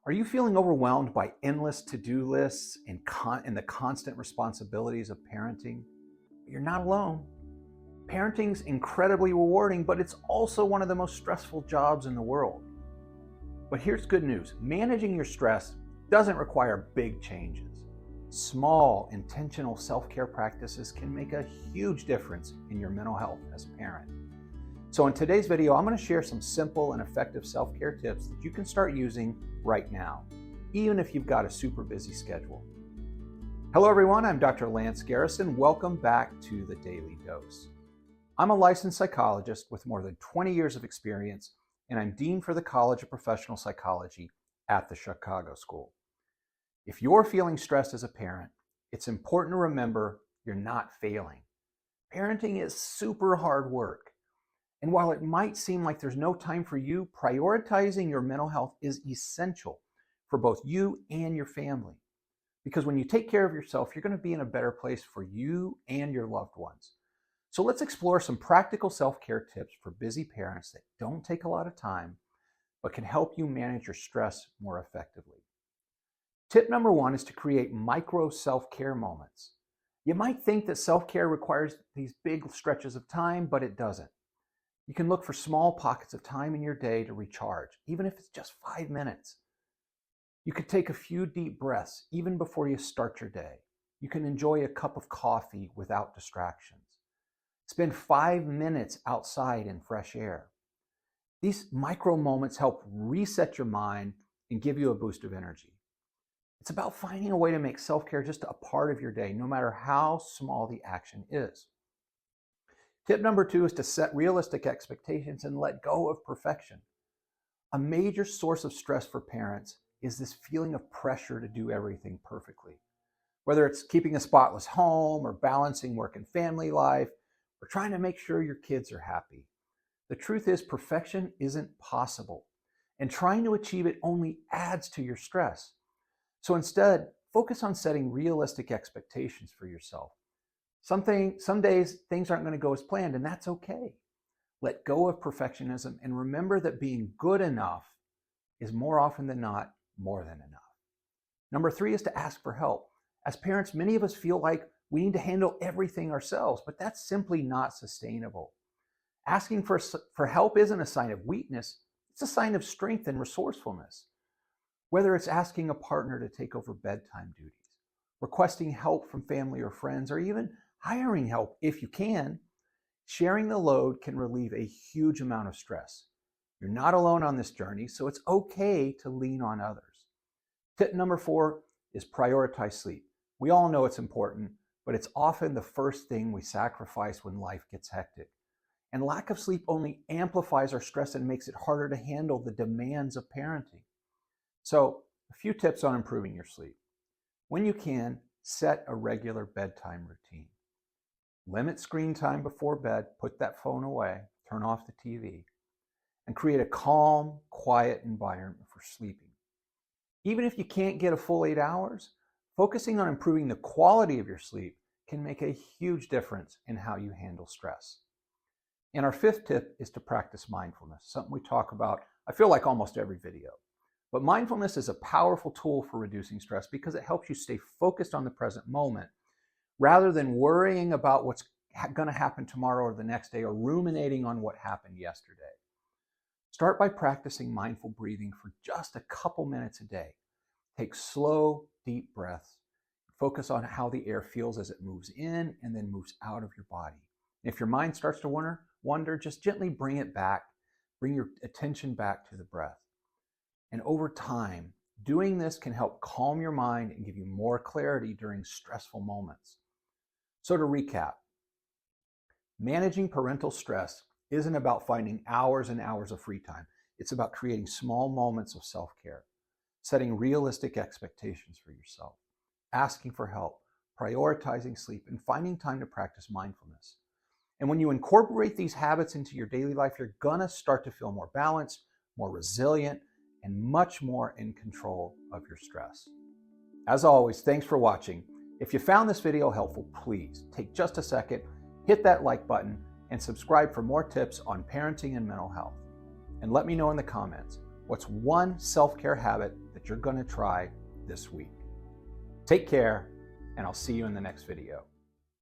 Are you feeling overwhelmed by endless to-do lists and the constant responsibilities of parenting? You're not alone. Parenting's incredibly rewarding, but it's also one of the most stressful jobs in the world. But here's good news. Managing your stress doesn't require big changes. Small, intentional self-care practices can make a huge difference in your mental health as a parent. So in today's video, I'm going to share some simple and effective self-care tips that you can start using right now, even if you've got a super busy schedule. Hello everyone, I'm Dr. Lance Garrison. Welcome back to the Daily Dose. I'm a licensed psychologist with more than 20 years of experience, and I'm Dean for the College of Professional Psychology at the Chicago School. If you're feeling stressed as a parent, it's important to remember you're not failing. Parenting is super hard work. And while it might seem like there's no time for you, prioritizing your mental health is essential for both you and your family. Because when you take care of yourself, you're going to be in a better place for you and your loved ones. So let's explore some practical self-care tips for busy parents that don't take a lot of time, but can help you manage your stress more effectively. Tip number one is to create micro self-care moments. You might think that self-care requires these big stretches of time, but it doesn't. You can look for small pockets of time in your day to recharge, even if it's just 5 minutes. You could take a few deep breaths even before you start your day. You can enjoy a cup of coffee without distractions. Spend 5 minutes outside in fresh air. These micro moments help reset your mind and give you a boost of energy. It's about finding a way to make self-care just a part of your day, no matter how small the action is. Tip number two is to set realistic expectations and let go of perfection. A major source of stress for parents is this feeling of pressure to do everything perfectly. Whether it's keeping a spotless home or balancing work and family life, or trying to make sure your kids are happy. The truth is, perfection isn't possible, and trying to achieve it only adds to your stress. So instead, focus on setting realistic expectations for yourself. Some days things aren't going to go as planned, and that's okay. Let go of perfectionism and remember that being good enough is more often than not more than enough. Number three is to ask for help. As parents, many of us feel like we need to handle everything ourselves, but that's simply not sustainable. Asking for help isn't a sign of weakness, it's a sign of strength and resourcefulness. Whether it's asking a partner to take over bedtime duties, requesting help from family or friends, or even hiring help if you can, sharing the load can relieve a huge amount of stress. You're not alone on this journey, so it's okay to lean on others. Tip number four is prioritize sleep. We all know it's important, but it's often the first thing we sacrifice when life gets hectic. And lack of sleep only amplifies our stress and makes it harder to handle the demands of parenting. So, a few tips on improving your sleep. When you can, set a regular bedtime routine. Limit screen time before bed, put that phone away, turn off the TV, and create a calm, quiet environment for sleeping. Even if you can't get a full 8 hours, focusing on improving the quality of your sleep can make a huge difference in how you handle stress. And our fifth tip is to practice mindfulness, something we talk about, I feel like almost every video. But mindfulness is a powerful tool for reducing stress because it helps you stay focused on the present moment rather than worrying about what's going to happen tomorrow or the next day or ruminating on what happened yesterday. Start by practicing mindful breathing for just a couple minutes a day. Take slow, deep breaths. Focus on how the air feels as it moves in and then moves out of your body. If your mind starts to wander, just gently bring it back. Bring your attention back to the breath. And over time, doing this can help calm your mind and give you more clarity during stressful moments. So to recap, managing parental stress isn't about finding hours and hours of free time. It's about creating small moments of self-care, setting realistic expectations for yourself, asking for help, prioritizing sleep, and finding time to practice mindfulness. And when you incorporate these habits into your daily life, you're gonna start to feel more balanced, more resilient, and much more in control of your stress. As always, thanks for watching. If you found this video helpful, please take just a second, hit that like button, and subscribe for more tips on parenting and mental health. And let me know in the comments, what's one self-care habit that that you're going to try this week. Take care, and I'll see you in the next video.